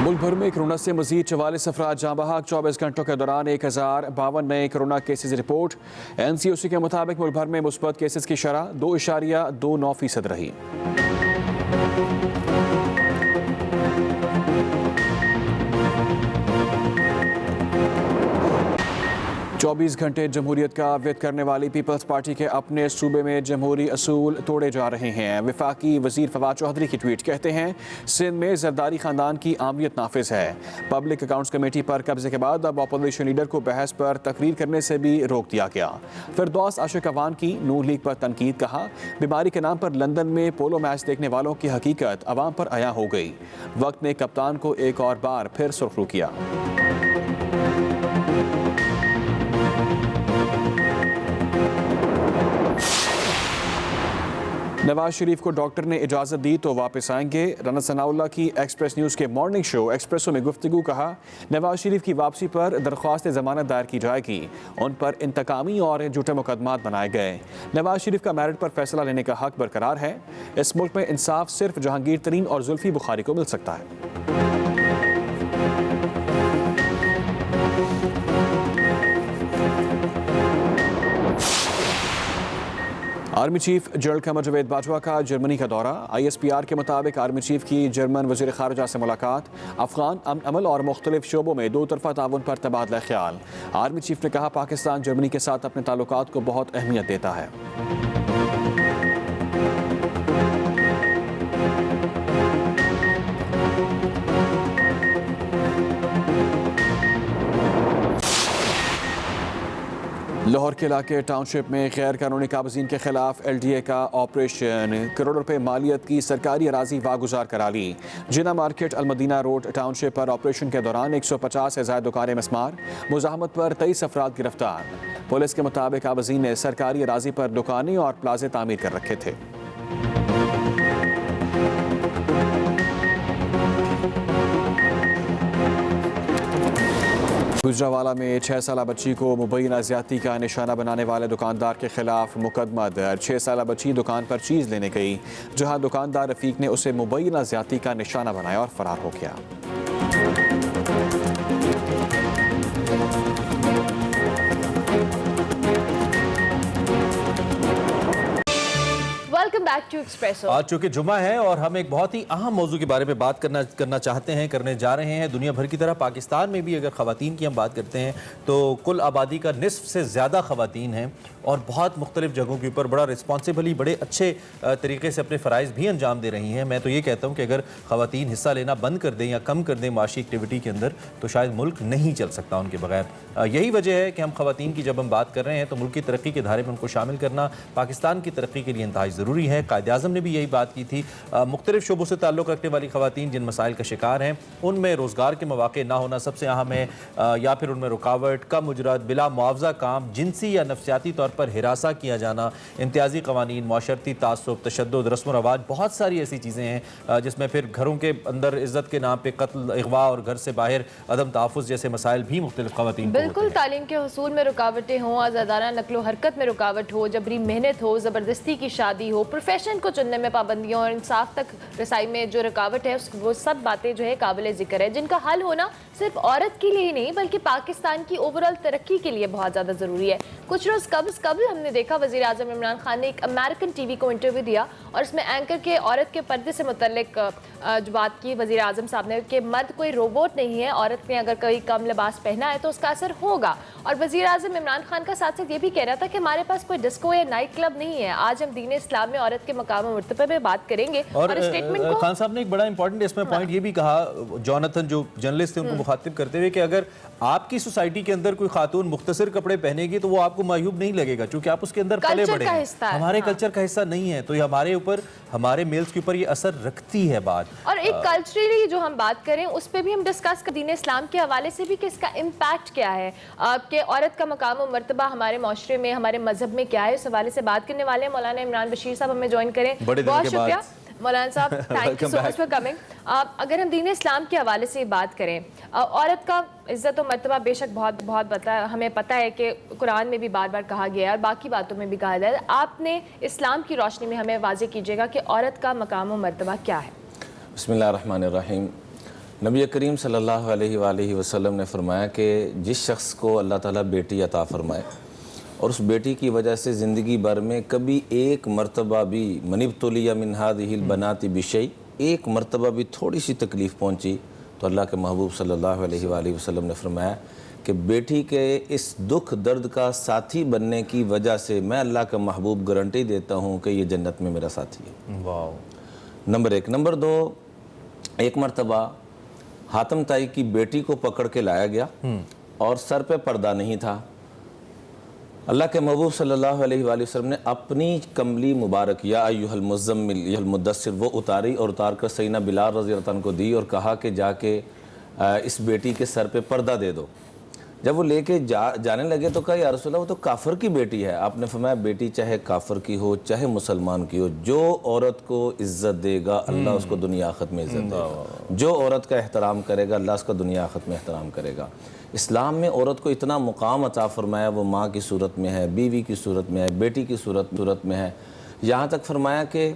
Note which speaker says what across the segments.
Speaker 1: मुल्क भर में कोरोना से मजीद 44 अफराद जाँ बहक। 24 घंटों के दौरान 1052 नए कोरोना केसेज रिपोर्ट। NCOC के मुताबिक मुल्क भर में मुस्बत केसेज की शरह 2.29% रही। 24 घंटे जमहूरियत का व्यत करने वाली पीपल्स पार्टी के अपने सूबे में जमहूरी असूल तोड़े जा रहे हैं। वफाकी वजीर फवाद चौधरी की ट्वीट कहते हैं, सिंध में जरदारी खानदान की आमियत नाफिज है। पब्लिक अकाउंट्स कमेटी पर कब्जे के बाद अब अपोजिशन लीडर को बहस पर तकरीर करने से भी रोक दिया गया। फिरदौस आशिक अवान की नून लीग पर तनकीद। कहा, बीमारी के नाम पर लंदन में पोलो मैच देखने वालों की हकीकत अवाम पर अया हो गई। वक्त ने कप्तान को एक और बार फिर सुर्खरू किया। नवाज शरीफ को डॉक्टर ने इजाज़त दी तो वापस आएंगे। राना सनाउल्लाह की एक्सप्रेस न्यूज़ के मॉर्निंग शो एक्सप्रेसो में गुफ्तगू। कहा, नवाज शरीफ की वापसी पर दरख्वास्त ज़मानत दायर की जाएगी। उन पर इंतकामी और झूठे मुकदमात बनाए गए। नवाज शरीफ का मेरिट पर फैसला लेने का हक बरकरार है। इस मुल्क में इंसाफ सिर्फ जहांगीर तरीन और जुल्फी बुखारी को मिल सकता है। Army chief general Qamar Javed Bajwa का जर्मनी का दौरा। ISPR के मुताबिक आर्मी चीफ की जर्मन वज़ीर ख़ारिजा से मुलाकात। अफ़गान अमन अमल और मुख्तलिफ शोबों में दो तरफ़ा ताउन पर तबादला ख्याल। आर्मी चीफ ने कहा, पाकिस्तान जर्मनी के साथ अपने ताल्लुकात को बहुत अहमियत देता है। लाहौर के इलाके टाउनशिप में गैर कानूनी काबज़ीन के खिलाफ LDA का ऑपरेशन। करोड़ों रुपए मालियत की सरकारी अराजी वागुजार करा ली। जिना मार्केट अलमदीना रोड टाउनशिप पर ऑपरेशन के दौरान 150 से ज़ायद दुकानें मस्मार। मुज़ाहमत पर 23 अफराद गिरफ्तार। पुलिस के मुताबिक काबज़ीन ने सरकारी अराजी पर दुकानें और प्लाजे तामीर कर रखे थे। गुजरावाला में 6 साला बच्ची को मुबैना ज़्यादती का निशाना बनाने वाले दुकानदार के खिलाफ मुकदमा दर्ज। 6 साला बच्ची दुकान पर चीज़ लेने गई, जहां दुकानदार रफ़ीक ने उसे मुबैना ज़्यादती का निशाना बनाया और फरार हो गया।
Speaker 2: Welcome back to Expresso.
Speaker 3: आज चूंकि जुमा है और हम एक बहुत ही अहम मौजू के बारे में बात करना चाहते हैं, करने जा रहे हैं। दुनिया भर की तरह पाकिस्तान में भी अगर ख़वातीन की हम बात करते हैं तो कुल आबादी का निस्फ से ज़्यादा ख़वातीन हैं और बहुत मुख्तलिफ जगहों के ऊपर बड़ा रिस्पॉन्सिबली बड़े अच्छे तरीके से अपने फ़राइज़ भी अंजाम दे रही हैं। मैं तो ये कहता हूँ कि अगर ख़वातीन हिस्सा लेना बंद कर दें या कम कर दें माशी एक्टिविटी के अंदर तो शायद मुल्क नहीं चल सकता उनके बगैर। यही वजह है कि हम ख़वातीन की जब हम बात कर रहे हैं तो मुल्क की तरक्की के धारे में उनको शामिल करना पाकिस्तान की तरक्की के लिए इंतहाई ज़रूरी है। कायद-ए-आज़म ने भी यही बात की थी। मुख्तलिफ शोबों से ताल्लुक़ रखने वाली ख़वातीन जिन मसाइल का शिकार हैं उनमें रोज़गार के मौक़े ना होना सबसे अहम है, या फिर उनमें रुकावट, कम उजरत, बिला मुआवजा काम, जिनसी या नफ्सियाती तौर पर हिरासा किया जाना, इम्तियाज़ी क़वानीन, माशरती तासुब, तशद्दुद, रस्म व रवाज, बहुत सारी ऐसी चीज़ें हैं जिसमें फिर घरों के अंदर इज़्ज़त के नाम पर कत्ल, अगवा और घर से बाहर अदम तहफ़्फ़ुज़ जैसे मसाइल भी मुख्तलिफ ख़वातीन को
Speaker 2: बिल्कुल तालीम के हुसूल में रुकावटें हों, आज़ादाना नक्लो हरकत में रुकावट हो, जबरी मेहनत हो, ज़बरदस्ती की शादी हो, प्रोफेशन को चुनने में पाबंदियों और इंसाफ तक रसाई में जो रुकावट है वो सब बातें जो है काबिल ज़िक्र है, जिनका हल होना सिर्फ औरत के लिए ही नहीं बल्कि पाकिस्तान की ओवरऑल तरक्की के लिए बहुत ज़्यादा ज़रूरी है। कुछ रोज़ कबल हमने देखा वज़ीर आज़म इमरान खान ने एक अमेरिकन TV को इंटरव्यू दिया और इसमें एंकर के औरत के पर्दे से मुतल्लिक जो बात की वज़ीर आज़म साहब ने कि मर्द कोई रोबोट नहीं है, औरत ने अगर कोई कम लिबास पहना है तो उसका असर होगा। और वज़ीर आज़म इमरान खान का साथ साथ ये भी कह रहा था कि हमारे पास कोई डिस्को या नाइट क्लब नहीं है। आज हम दीन इस्लाम में औरत के मकाम और मर्तबे पे बात करेंगे। और स्टेटमेंट को
Speaker 3: खान साहब ने एक बड़ा इंपॉर्टेंट इसमें पॉइंट ये भी कहा, जॉनथन जो जर्नलिस्ट थे उनको मुखातिब करते हुए, कि अगर आपकी सोसाइटी के अंदर कोई खातून मुख्तसर कपड़े पहनेगी तो वो आपको मायूब नहीं लगेगा क्योंकि आप उसके अंदर पले बड़े हैं। हमारे कल्चर का हिस्सा नहीं है तो ये हमारे ऊपर, हमारे मेल्स के ऊपर ये असर रखती है बात।
Speaker 2: और एक कल्चरली जो हम बात करें उस पर भी हम डिस्कस कर दीन इस्लाम के हवाले से भी कि इसका इम्पैक्ट क्या है, कि औरत का मकाम और मर्तबा हमारे माशरे में, हमारे मजहब में क्या है, इस हवाले से बात करने वाले हैं। मौलाना इमरान बशीर साहब हमें ज्वाइन करें, बहुत शुक्रिया मौलाना साहब, thank you so much for coming. अगर हम दीन इस्लाम के हवाले से बात करें, औरत का इज़्ज़त और मर्तबा बेशक बहुत हमें पता है कि कुरान में भी बार बार कहा गया है और बाकी बातों में भी कहा गया है। आपने इस्लाम की रोशनी में हमें वाज़ेह कीजिएगा कि औरत का मकाम और मर्तबा क्या है।
Speaker 4: बिस्मिल्लाहिर्रहमानिर्रहीम। नबी करीम सल्लल्लाहु अलैहि वसल्लम ने फरमाया कि जिस शख्स को अल्लाह ताला बेटी अता फरमाए और उस बेटी की वजह से ज़िंदगी भर में कभी एक मरतबा भी मनिब्तुलिया मिन हादिहिल बनाति बिशै, एक मरतबा भी थोड़ी सी तकलीफ़ पहुँची, तो अल्लाह के महबूब सल्लल्लाहु अलैहि वसल्लम ने फरमाया कि बेटी के इस दुख दर्द का साथी बनने की वजह से मैं अल्लाह का महबूब गारंटी देता हूँ कि ये जन्नत में मेरा साथी है।
Speaker 3: वाह।
Speaker 4: नंबर एक। नंबर दो, एक मरतबा हातम ताई की बेटी को पकड़ के लाया गया और सर पे पर्दा नहीं था। अल्लाह के महबूब सल्लल्लाहु अलैहि वसल्लम ने अपनी कमली मुबारक या अय्युहल मुज़्ज़म्मिल यहल मुद्दस्सिर वो उतारी और उतार कर सैयदना बिलाल रज़ी अल्लाह अन्हु को दी और कहा कि जाके इस बेटी के सर पे पर्दा दे दो। जब वो लेके जाने लगे तो कहा या रसूल अल्लाह वो तो काफिर की बेटी है। आपने फरमाया बेटी चाहे काफिर की हो चाहे मुसलमान की हो, जो औरत को इज्जत देगा अल्लाह उसको दुनिया आखिरत में इज्जत देगा, जो औरत का एहतराम करेगा अल्लाह उसका दुनिया आखिरत में एहतराम करेगा। इस्लाम में औरत को इतना मुकाम अता फरमाया, वो माँ की सूरत में है, बीवी की सूरत में है, बेटी की सूरत में है। यहाँ तक फरमाया कि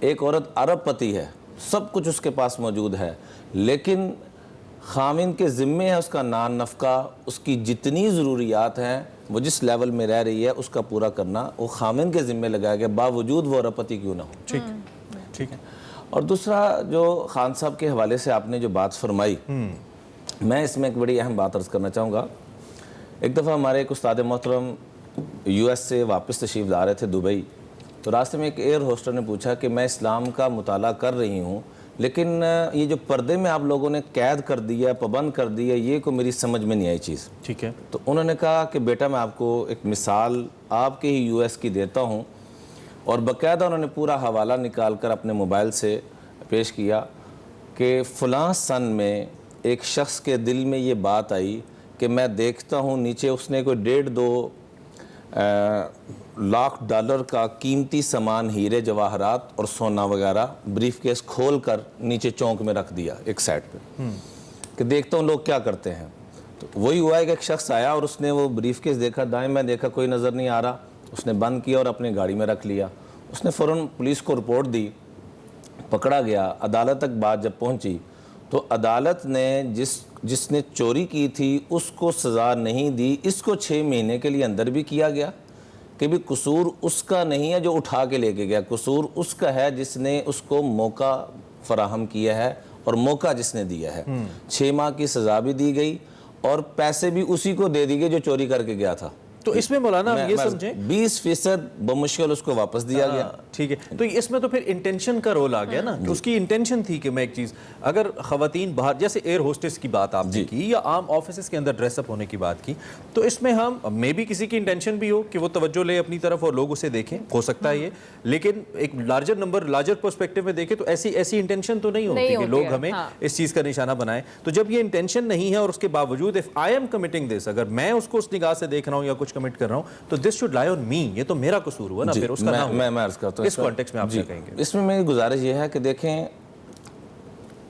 Speaker 4: एक औरत अरब पति है, सब कुछ उसके पास मौजूद है, लेकिन खामिन के ज़िम्मे है उसका नान नफ़का, उसकी जितनी ज़रूरियात हैं वो जिस लेवल में रह रही है उसका पूरा करना वो खामिन के ज़िम्मे लगाया गया, बावजूद वो अरबपति क्यों ना हो।
Speaker 3: ठीक ठीक है।
Speaker 4: और दूसरा जो खान साहब के हवाले से आपने जो बात फरमाई, मैं इसमें एक बड़ी अहम बात अर्ज़ करना चाहूँगा। एक दफ़ा हमारे एक उस्ताद मोहतरम US से वापस तशरीफ़ ला रहे थे दुबई, तो रास्ते में एक एयर होस्टर ने पूछा कि मैं इस्लाम का मुताला कर रही हूँ, लेकिन ये जो पर्दे में आप लोगों ने कैद कर दिया, पाबंद कर दिया, ये को मेरी समझ में नहीं आई चीज़।
Speaker 3: ठीक है।
Speaker 4: तो उन्होंने कहा कि बेटा मैं आपको एक मिसाल आपके ही US की देता हूँ, और बाकायदा उन्होंने पूरा हवाला निकाल कर अपने मोबाइल से पेश किया कि फ़लाँ सन में एक शख्स के दिल में ये बात आई कि मैं देखता हूँ नीचे उसने कोई 1.5-2 लाख डॉलर का कीमती सामान, हीरे जवाहरात और सोना वगैरह ब्रीफ केस खोल कर नीचे चौंक में रख दिया एक साइड पे कि देखता हूँ लोग क्या करते हैं। तो वही हुआ है कि एक शख्स आया और उसने वो ब्रीफ केस देखा, दाएं में देखा कोई नज़र नहीं आ रहा, उसने बंद किया और अपनी गाड़ी में रख लिया। उसने फ़ौरन पुलिस को रिपोर्ट दी, पकड़ा गया। अदालत तक बात जब पहुँची तो अदालत ने जिसने चोरी की थी उसको सज़ा नहीं दी, इसको 6 महीने के लिए अंदर भी किया गया कि भी कसूर उसका नहीं है जो उठा के लेके गया, कसूर उसका है जिसने उसको मौका फराहम किया है और मौका जिसने दिया है। 6 माह की सज़ा भी दी गई और पैसे भी उसी को दे दी गए जो चोरी करके गया था।
Speaker 3: तो इसमें मौलाना हम ये समझें
Speaker 4: 20% बमुश्किल उसको वापस दिया गया।
Speaker 3: ठीक है। तो इसमें तो फिर इंटेंशन का रोल आ गया ना, कि उसकी इंटेंशन थी कि मैं एक चीज़, अगर ख़वातीन बाहर जैसे एयर होस्टेस की बात आपने की या आम ऑफिस के अंदर ड्रेसअप होने की बात की, तो इसमें हम मे भी किसी की इंटेंशन भी हो कि वो तवज्जो ले अपनी तरफ और लोग उसे देखें, हो सकता है ये, लेकिन एक लार्जर पर्सपेक्टिव में देखें तो ऐसी इंटेंशन तो नहीं होती कि लोग हमें इस चीज़ का निशाना बनाएं। तो जब ये इंटेंशन नहीं है और उसके बावजूद if I am committing this, अगर मैं उसको उस निगाह से देख रहा हूँ या कुछ कमिट कर रहा हूं तो this should lie on me, ये तो मेरा कसूर हुआ ना, फिर उसका ना हुआ।
Speaker 4: मैं अर्ज करता हूं
Speaker 3: इस कॉन्टेक्स्ट में आप क्या कहेंगे?
Speaker 4: इसमें मेरी गुजारिश ये है कि देखें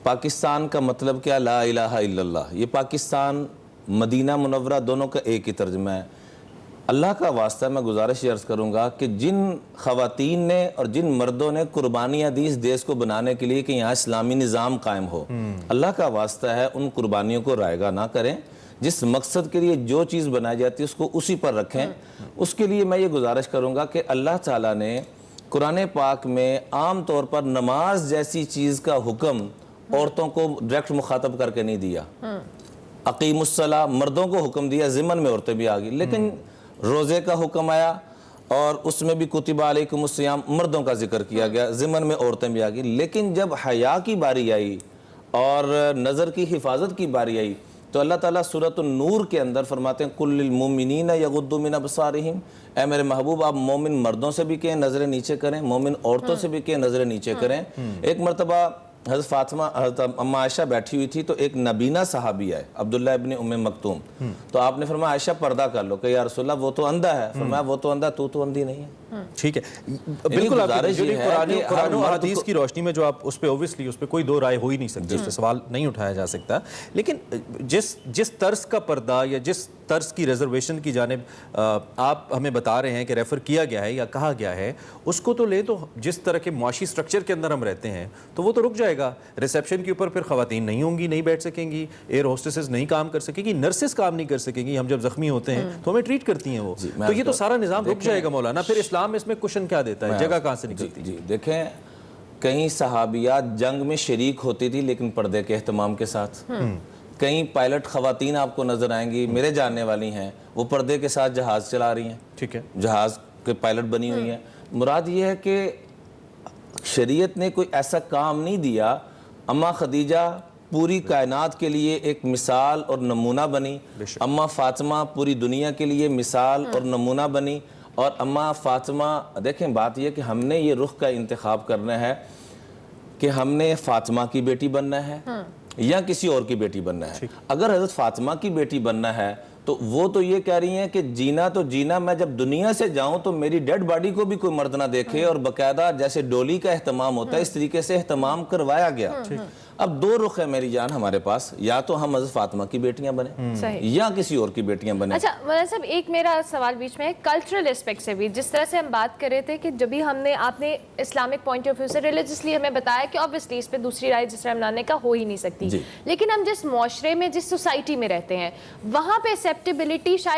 Speaker 4: पाकिस्तान का मतलब क्या, ला इलाहा इल्लल्लाह, ये पाकिस्तान मदीना मुनव्वरा दोनों का एक ही तर्जुमा है। अल्लाह का वास्ता मैं गुजारिश अर्ज करूंगा कि जिन खवातीन ने और जिन मर्दों ने कुर्बानियाँ दी इस देश को बनाने के लिए कि यहाँ इस्लामी निज़ाम कायम हो, अल्लाह का वास्ता है उन कुर्बानियों को रायगा ना करें। जिस मकसद के लिए जो चीज़ बनाई जाती है उसको उसी पर रखें। उसके लिए मैं ये गुजारिश करूँगा कि अल्लाह ताला ने कुरान पाक में आम तौर पर नमाज जैसी चीज़ का हुक्म औरतों को डायरेक्ट मुखातब करके नहीं दिया। अकीमुस्सला मर्दों को हुक्म दिया, ज़िमन में औरतें भी आ गई, लेकिन रोज़े का हुक्म आया और उसमें भी कुतिबा अलैकुमुस्सियाम मर्दों का जिक्र किया गया, ज़िमन में औरतें भी आ गई। लेकिन जब हया की बारी आई और नज़र की हिफाजत की बारी आई तो अल्लाह ताला सूरत नूर के अंदर फरमाते हैं कुल्लिल मुमिनीना यगुद्दू मिन अबसारिहिम, ऐ मेरे महबूब आप मोमिन मर्दों से भी कहें नज़रें नीचे करें, मोमिन औरतों से भी कहें नज़रें नीचे करें। एक मरतबा हज़रत फातिमा हज़रत अम्मा आयशा बैठी हुई थी तो एक नबीना सहाबी आए अब्दुल्ला इब्न उम्मे मक्तूम, तो आपने फरमाया आयशा पर्दा कर लो कि या रसूलल्लाह वो तो अंधा है। फरमाया वो तो अंधा, तू तो अंधी नहीं है।
Speaker 3: ठीक है, बिल्कुल कुरान और हदीस की रोशनी में जो आप उस पे ऑब्वियसली उस पे कोई दो राय हो ही नहीं सकती, उस पे सवाल नहीं उठाया जा सकता। लेकिन जिस तर्ज का पर्दा या जिस तर्ज की रिजर्वेशन की जानिब आप हमें बता रहे हैं कि रेफर किया गया है या कहा गया है, उसको तो ले, तो जिस तरह के मुआशी स्ट्रक्चर के अंदर हम रहते हैं तो वो तो रुक जाएगा। جائے گا, ریسیپشن کے اوپر پھر خواتین نہیں ہوں گی, نہیں بیٹھ سکیں گی, ایئر ہوسٹسز نہیں کام کر سکیں گی, نرسز کام نہیں کر سکیں گی. ہم جب زخمی ہوتے ہیں تو ہمیں ٹریٹ کرتی ہیں وہ, تو یہ تو سارا نظام رک جائے گا مولانا. پھر اسلام اس میں کشن کیا دیتا ہے, جگہ کہاں سے نکلتی ہے؟
Speaker 4: جی دیکھیں, کئی صحابیات جنگ میں شریک ہوتی تھی لیکن پردے کے اہتمام کے ساتھ. کئی پائلٹ خواتین آپ کو نظر آئیں گی, میرے جاننے والی ہیں, وہ پردے کے ساتھ جہاز چلا رہی ہیں,
Speaker 3: ٹھیک ہے,
Speaker 4: جہاز کے پائلٹ بنی ہوئی ہیں. مراد یہ ہے کہ شریعت نے کوئی ایسا کام نہیں دیا. اماں خدیجہ پوری کائنات کے لیے ایک مثال اور نمونہ بنی, اماں فاطمہ پوری دنیا کے لیے مثال اور نمونہ بنی. اور اماں فاطمہ, دیکھیں بات یہ کہ ہم نے یہ رخ کا انتخاب کرنا ہے کہ ہم نے فاطمہ کی بیٹی بننا ہے یا کسی اور کی بیٹی بننا ہے. اگر حضرت فاطمہ کی بیٹی بننا ہے تو وہ تو یہ کہہ رہی ہیں کہ جینا تو جینا, میں جب دنیا سے جاؤں تو میری ڈیڈ باڈی کو بھی کوئی مرد نہ دیکھے, اور باقاعدہ جیسے ڈولی کا اہتمام ہوتا ہے اس طریقے سے اہتمام کروایا گیا. اب دو رخ ہے میری جان ہمارے پاس, یا تو ہم حضرت فاطمہ کی بیٹیاں بنیں یا کسی اور کی بیٹیاں بنیں.
Speaker 2: اچھا مولانا صاحب, ایک میرا سوال بیچ میں ہے کلچرل اسپیکٹ سے بھی, جس طرح سے ہم بات کر رہے تھے کہ جب بھی آپ نے اسلامک پوائنٹ آف ویو سے ریلیجسلی ہمیں بتایا کہ obviously اس پہ دوسری رائے جس طرح منانے کا ہو ہی نہیں سکتی, لیکن ہم جس معاشرے میں, جس سوسائٹی میں رہتے ہیں, وہاں پہ ایکسیپٹیبلٹی شاید